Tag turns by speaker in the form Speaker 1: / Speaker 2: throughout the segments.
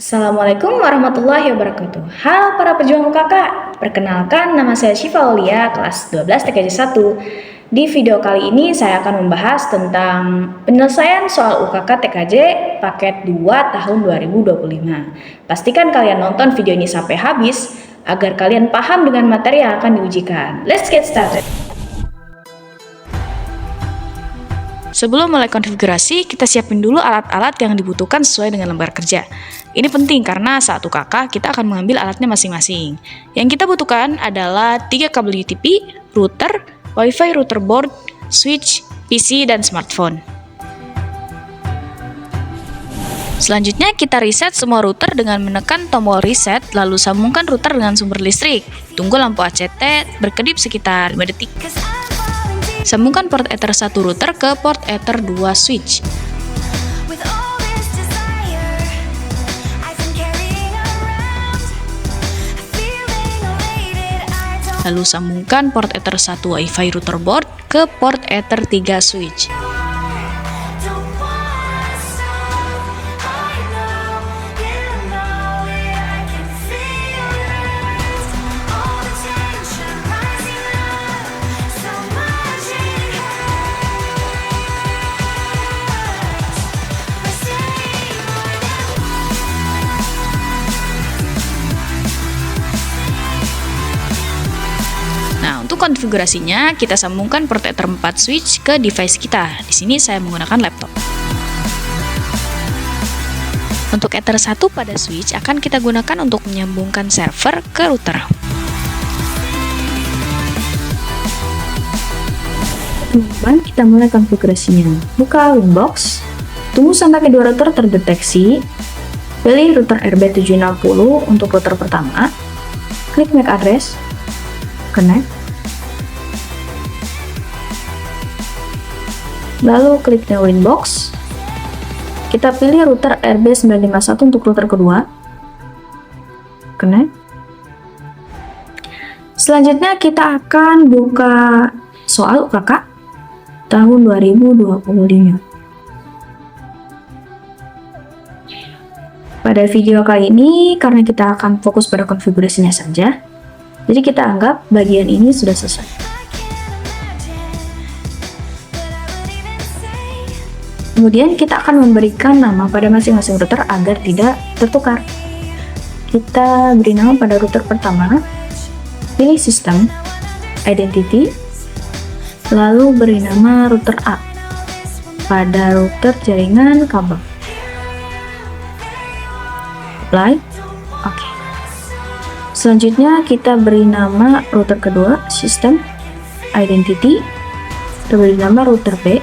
Speaker 1: Assalamualaikum warahmatullahi wabarakatuh. Halo para pejuang UKK. Perkenalkan, nama saya Syifa Aulia, kelas 12 TKJ 1. Di video kali ini saya akan membahas tentang penyelesaian soal UKK TKJ paket 2 tahun 2025. Pastikan kalian nonton video ini sampai habis agar kalian paham dengan materi yang akan diujikan. Let's get started. Sebelum mulai konfigurasi, kita siapin dulu alat-alat yang dibutuhkan sesuai dengan lembar kerja. Ini penting karena saat UKK kita akan mengambil alatnya masing-masing. Yang kita butuhkan adalah 3 kabel UTP, router, WiFi router board, switch, PC, dan smartphone. Selanjutnya kita reset semua router dengan menekan tombol reset, lalu sambungkan router dengan sumber listrik. Tunggu lampu ACT berkedip sekitar 5 detik. Sambungkan port Ether 1 router ke port Ether 2 switch. Lalu sambungkan port Ether 1 WiFi router board ke port Ether 3 switch. Untuk konfigurasinya, kita sambungkan port Ether 4 switch ke device kita. Di sini saya menggunakan laptop. Untuk Ether 1 pada switch akan kita gunakan untuk menyambungkan server ke router. Teman-teman, kita mulai konfigurasinya. Buka Winbox, tunggu sampai kedua router terdeteksi. Pilih router RB760 untuk router pertama. Klik MAC address, connect. Lalu klik New Winbox. Kita pilih router RB951 untuk router kedua. Connect. Selanjutnya kita akan buka soal UKK tahun 2025. Pada video kali ini, karena kita akan fokus pada konfigurasinya saja, jadi kita anggap bagian ini sudah selesai. Kemudian kita akan memberikan nama pada masing-masing router agar tidak tertukar. Kita beri nama pada router pertama, pilih sistem, identity, lalu beri nama router A pada router jaringan kabel. Apply, oke. Selanjutnya kita beri nama router kedua, sistem, identity, kita beri nama router B.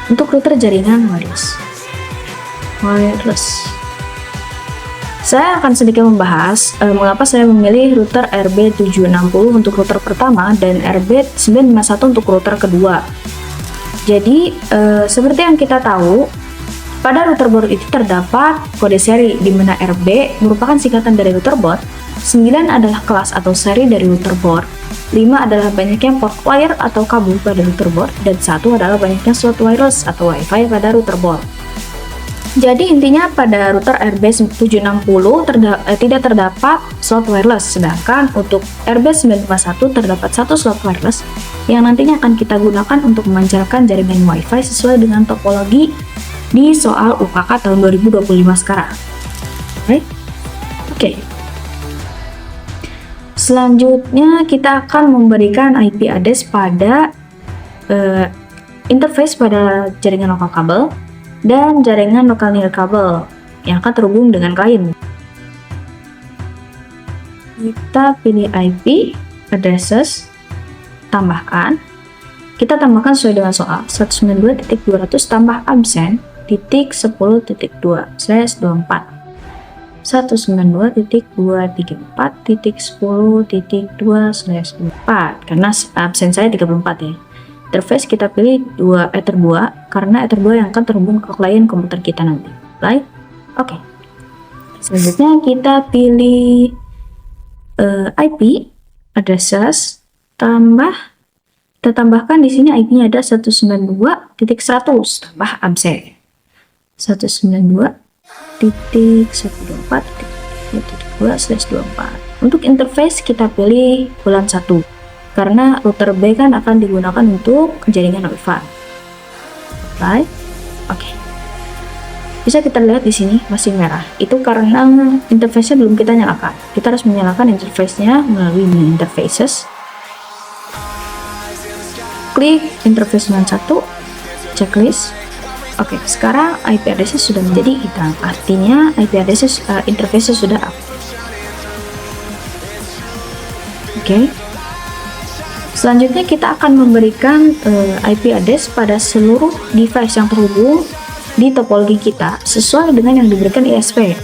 Speaker 1: Untuk router jaringan wireless. Saya akan sedikit membahas mengapa saya memilih router RB760 untuk router pertama dan RB951 untuk router kedua. Jadi, seperti yang kita tahu, pada router board itu terdapat kode seri di mana RB merupakan singkatan dari router board, 9 adalah kelas atau seri dari router board, 5 adalah banyaknya port wire atau kabel pada router board, dan 1 adalah banyaknya slot wireless atau WiFi pada router board. Jadi intinya pada router RB760 tidak terdapat slot wireless, sedangkan untuk RB951 terdapat 1 slot wireless yang nantinya akan kita gunakan untuk memancarkan jaringan WiFi sesuai dengan topologi di soal UKK tahun 2025 sekarang. Oke. Selanjutnya kita akan memberikan IP address pada interface pada jaringan lokal kabel dan jaringan lokal near kabel yang akan terhubung dengan klien. Kita pilih IP addresses, tambahkan. Kita tambahkan sesuai dengan soal 192.200 tambah absen titik 10.2/24. 192.234.10.2/4 karena absen saya 34 ya. Interface kita pilih Ether 2 karena Ether 2 yang akan terhubung ke klien komputer kita nanti. Baik, oke. Selanjutnya kita pilih IP addresses kita tambahkan di sini IP-nya ada 192.100 tambah absen 192 192.168.2.2/24. Untuk interface kita pilih bulan 1 karena router B kan akan digunakan untuk jaringan Wi-Fi. Apply. Oke. Bisa kita lihat di sini masih merah. Itu karena interface-nya belum kita nyalakan. Kita harus menyalakan interface-nya melalui menu interfaces. Klik interface bulan 1, checklist. Oke, sekarang IP address sudah menjadi hitam. Artinya IP address interface sudah aktif. Oke. Selanjutnya kita akan memberikan IP address pada seluruh device yang terhubung di topologi kita sesuai dengan yang diberikan ISP.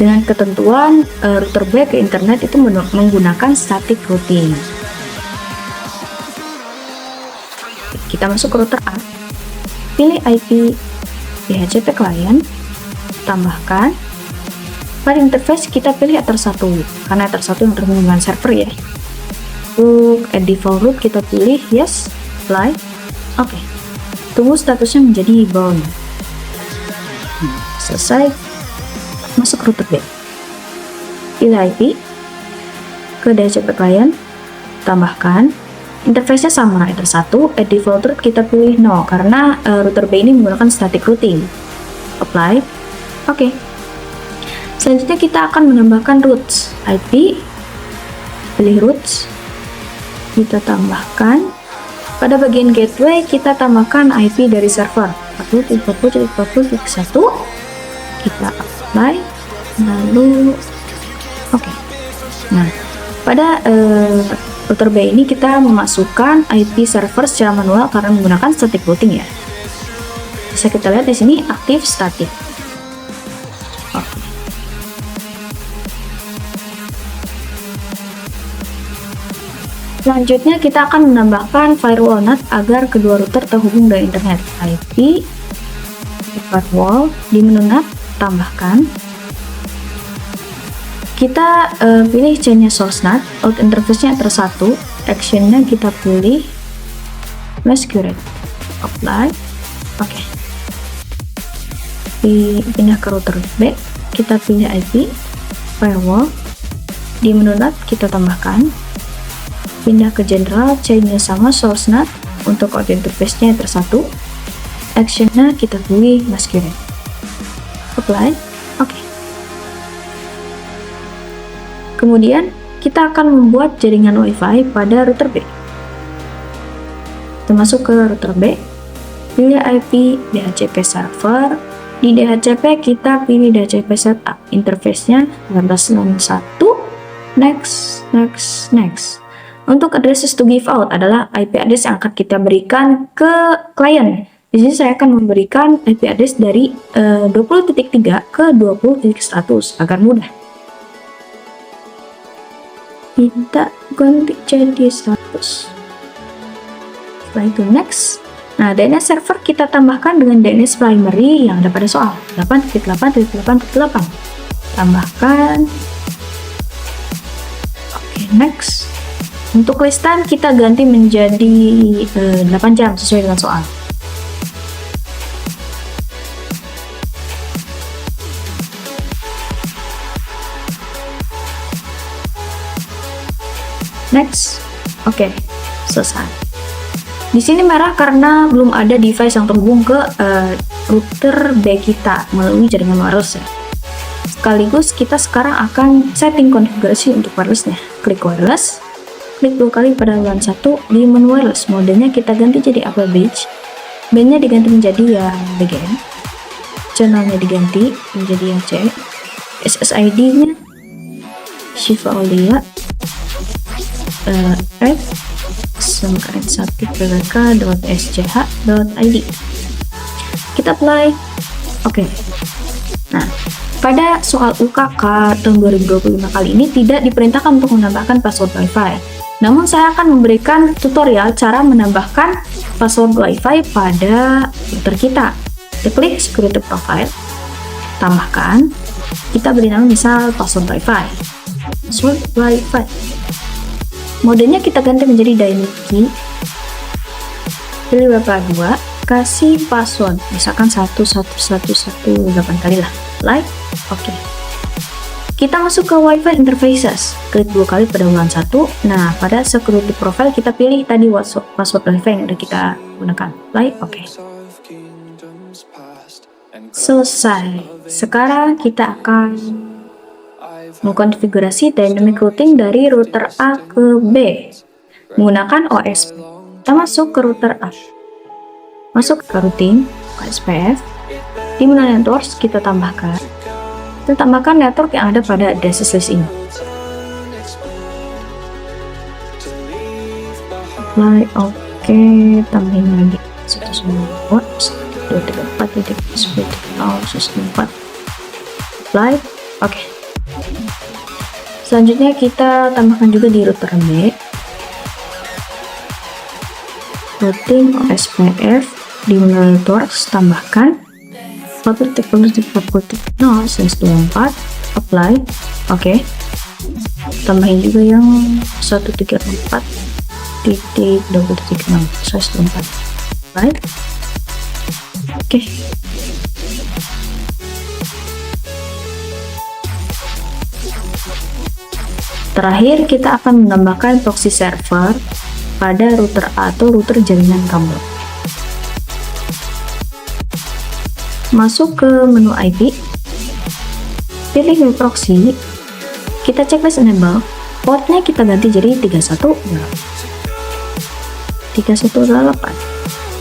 Speaker 1: Dengan ketentuan router B ke internet itu menggunakan static routing. Kita masuk ke router A, pilih IP DHCP client, tambahkan. Pada interface kita pilih Ether 1 karena Ether 1 yang terhubung dengan server ya. Untuk add default route kita pilih yes, apply. Oke. Tunggu statusnya menjadi bound. Selesai. Masuk router B. Pilih IP ke DHCP client, tambahkan. Interface-nya sama, Ether 1, add default route kita pilih no karena router B ini menggunakan static routing. Apply. Oke. Selanjutnya kita akan menambahkan routes. IP, pilih routes, kita tambahkan. Pada bagian gateway kita tambahkan IP dari server 40.40.40.1. Kita apply, lalu oke. Nah, pada router B ini kita memasukkan IP server secara manual karena menggunakan static routing ya. Bisa kita lihat di sini aktif static. Oke. Selanjutnya kita akan menambahkan firewall NAT agar kedua router terhubung dengan internet. IP firewall di menu NAT tambahkan. Kita pilih chainnya source NAT, out interface-nya Ether 1, action-nya kita pilih masquerade. Apply. Oke. Pindah ke router B, kita pilih IP firewall. Di menu NAT kita tambahkan. Pindah ke general, chainnya sama source NAT, untuk out interface-nya Ether 1, action-nya kita pilih masquerade. Apply. Oke. Kemudian kita akan membuat jaringan Wi-Fi pada router B. Kita masuk ke router B, pilih IP DHCP server. Di DHCP kita pilih DHCP setup, interface-nya 19.1, next. Untuk addresses to give out adalah IP address yang akan kita berikan ke klien. Di sini saya akan memberikan IP address dari 20.3 ke 20.100 agar mudah. Kita ganti jadi 100. Setelah itu next. Nah, DNS server kita tambahkan dengan DNS primary yang ada pada soal 8.8.8.8. Tambahkan. Oke, next. Untuk listan kita ganti menjadi 8 jam sesuai dengan soal. Next. Oke, selesai. Di sini merah karena belum ada device yang terhubung ke router B kita melalui jaringan wireless ya. Sekaligus kita sekarang akan setting konfigurasi untuk wirelessnya. Klik wireless. Klik 2 kali pada bulan 1 di menu wireless. Modenya kita ganti jadi Apple Beach. Bandnya diganti menjadi yang BGN. Channelnya diganti menjadi yang C. SSID-nya Shiva Aulia. F smkn1pwk.schid. Kita apply. Oke. Nah, pada soal UKK tahun 2025 kali ini tidak diperintahkan untuk menambahkan password Wi-Fi. Namun saya akan memberikan tutorial cara menambahkan password Wi-Fi pada router kita. Kita klik security profile, tambahkan. Kita beri nama misal password Wi-Fi. Password Wi-Fi. Modenya kita ganti menjadi dynamic key. Pilih beberapa 2. kasih password, misalkan 111118 kali lah, like, oke. Kita masuk ke Wi-Fi interfaces, klik 2 kali pada ulang 1. Nah, pada security profile kita pilih tadi password Wi-Fi yang udah kita gunakan, like, oke. Selesai. Sekarang kita akan mengkonfigurasi dynamic routing dari router A ke B menggunakan OSP. Kita masuk ke router A, masuk ke routing OSPF. Di menu networks kita tambahkan network yang ada pada address list ini. Apply, oke, tambahin lagi 192.134.10.4. Apply, oke. Selanjutnya kita tambahkan juga di router B, routing OSPF. Di menu networks tambahkan 40.40.0/24. Apply, oke. Tambahin juga yang 134.20.6/24. Apply, oke. Terakhir kita akan menambahkan proxy server pada router A atau router jaringan kamu. Masuk ke menu IP, pilih web proxy, kita checklist enable, portnya kita ganti jadi 318.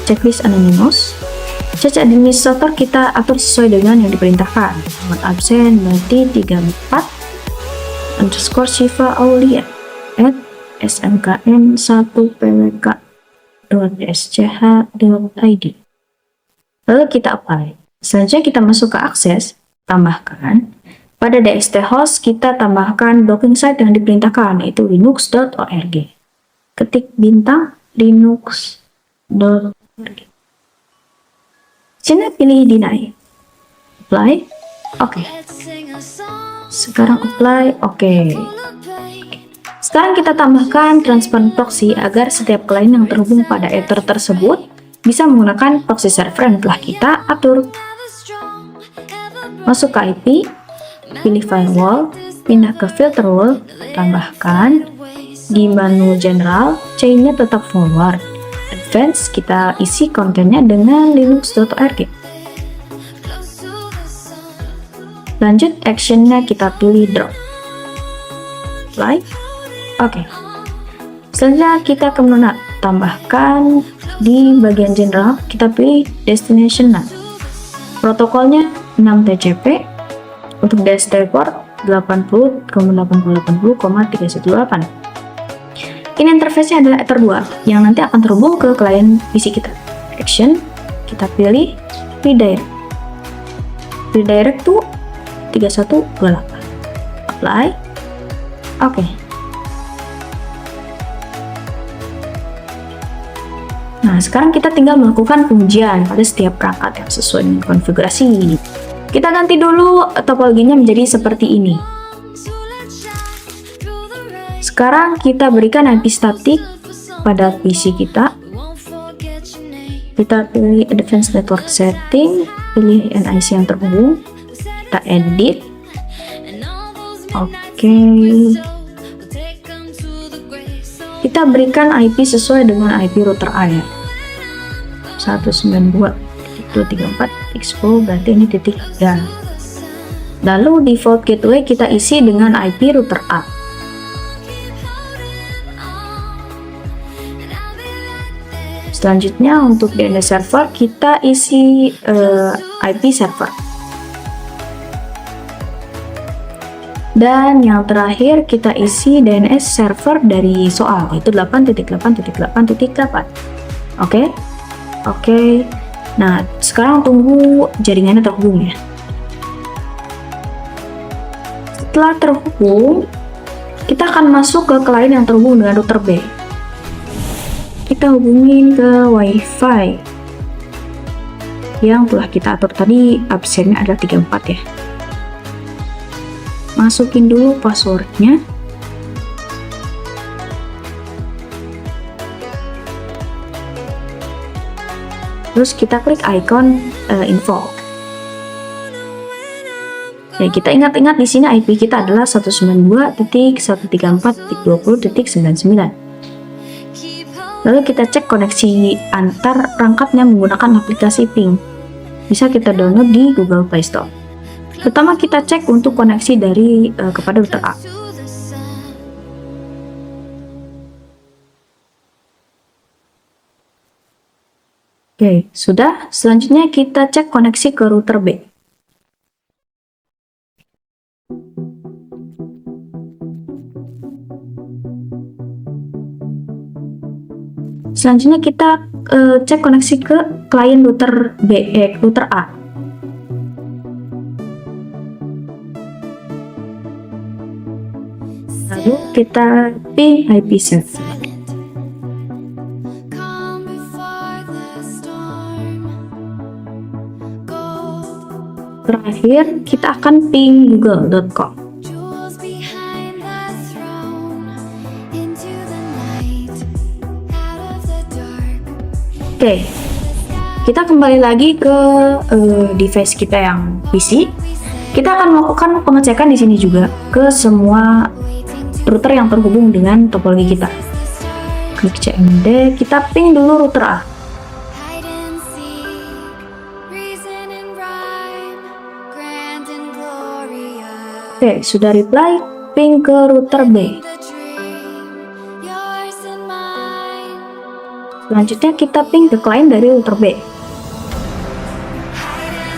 Speaker 1: Checklist anonymous, cache administrator kita atur sesuai dengan yang diperintahkan. Nomor absen berarti 34_Shiva Aulia @smkn1pwk.sch.id. Lalu kita apply. Selanjutnya kita masuk ke akses, tambahkan. Pada DST host kita tambahkan docking site yang diperintahkan, yaitu linux.org. Ketik bintang linux.org. Sini pilih deny. Apply, oke. Sekarang apply, oke. Sekarang kita tambahkan transparent proxy agar setiap klien yang terhubung pada Ether tersebut bisa menggunakan proxy server yang telah kita atur. Masuk ke IP, pilih firewall, pindah ke filter rule, tambahkan di menu general, chainnya tetap forward. Advance kita isi kontennya dengan linux.org. Lanjut actionnya kita pilih drop. Apply, oke. Selanjutnya kita ke menu NAT, tambahkan di bagian general kita pilih destination NAT. Protokolnya 6TCP, untuk DST port 80.80.80.318. Ini interface-nya adalah Ether 2 yang nanti akan terhubung ke klien PC kita. Action, kita pilih redirect. Redirect to 3128. Apply, oke. Nah, sekarang kita tinggal melakukan pengujian pada setiap perangkat yang sesuai dengan konfigurasi ini. Kita ganti dulu topologinya menjadi seperti ini. Sekarang kita berikan IP static pada PC kita. Kita pilih Advanced Network Setting, pilih NIC yang terhubung, kita edit. Oke. Kita berikan IP sesuai dengan IP router A ya. 192.234 berarti ini titik 3. Lalu default gateway kita isi dengan IP router A. Selanjutnya untuk DNS server kita isi IP server. Dan yang terakhir kita isi DNS server dari soal, yaitu 8.8.8.8. Oke. Oke. Nah, sekarang tunggu jaringannya terhubung ya. Setelah terhubung, kita akan masuk ke klien yang terhubung dengan router B. Kita hubungin ke WiFi yang telah kita atur tadi, absennya ada 34 ya. Masukin dulu passwordnya. Terus kita klik icon info. Ya, kita ingat-ingat di sini IP kita adalah 192.134.20.99. Lalu kita cek koneksi antar perangkatnya menggunakan aplikasi Ping. Bisa kita download di Google Play Store. Pertama kita cek untuk koneksi dari kepada router A. Oke, sudah. Selanjutnya kita cek koneksi ke router B. Selanjutnya kita cek koneksi ke klien router router A. Lalu kita ping IP server. Terakhir, kita akan ping google.com. Oke, kita kembali lagi ke device kita yang PC. Kita akan melakukan pengecekan di sini juga ke semua router yang terhubung dengan topologi kita. Klik CMD, kita ping dulu router A. Oke, sudah reply, ping ke router B. Selanjutnya kita ping ke klien dari router B.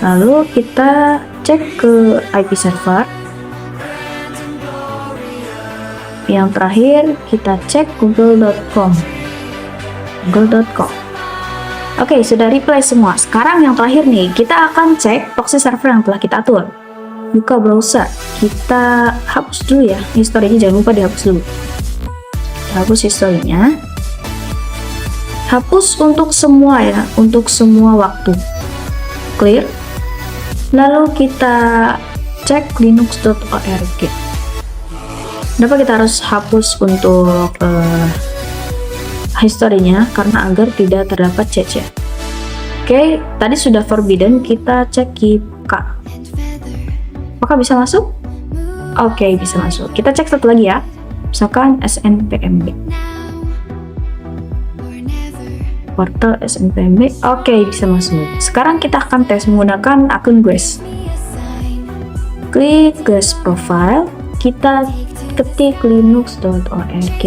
Speaker 1: Lalu kita cek ke IP server. Yang terakhir kita cek google.com. Oke, sudah reply semua. Sekarang yang terakhir nih, kita akan cek proxy server yang telah kita atur. Buka browser, kita hapus dulu ya historinya, jangan lupa dihapus dulu. Kita hapus historinya, hapus untuk semua ya, untuk semua waktu, clear. Lalu kita cek linux.org. Kenapa kita harus hapus untuk historinya? Karena agar tidak terdapat cache. Oke, tadi sudah forbidden, kita cek keep K. Apakah bisa masuk? Oke, bisa masuk. Kita cek satu lagi ya. Misalkan SNPMB. Portal SNPMB. Oke, bisa masuk. Sekarang kita akan tes menggunakan akun Guest. Klik Guest Profile. Kita ketik linux.org.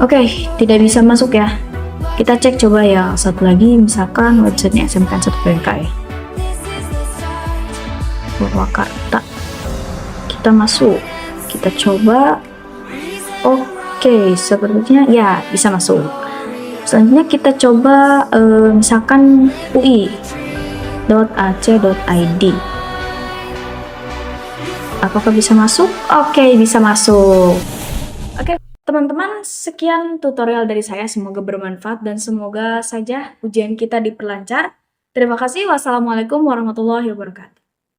Speaker 1: Oke, tidak bisa masuk ya. Kita cek coba ya satu lagi, misalkan websitenya SMK1PK ya. Purwakarta. Kita masuk, kita coba. Oke, sepertinya ya bisa masuk. Selanjutnya kita coba misalkan ui.ac.id. Apakah bisa masuk? Oke, bisa masuk. Oke, teman-teman, sekian tutorial dari saya. Semoga bermanfaat dan semoga saja ujian kita diperlancar. Terima kasih. Wassalamualaikum warahmatullahi wabarakatuh.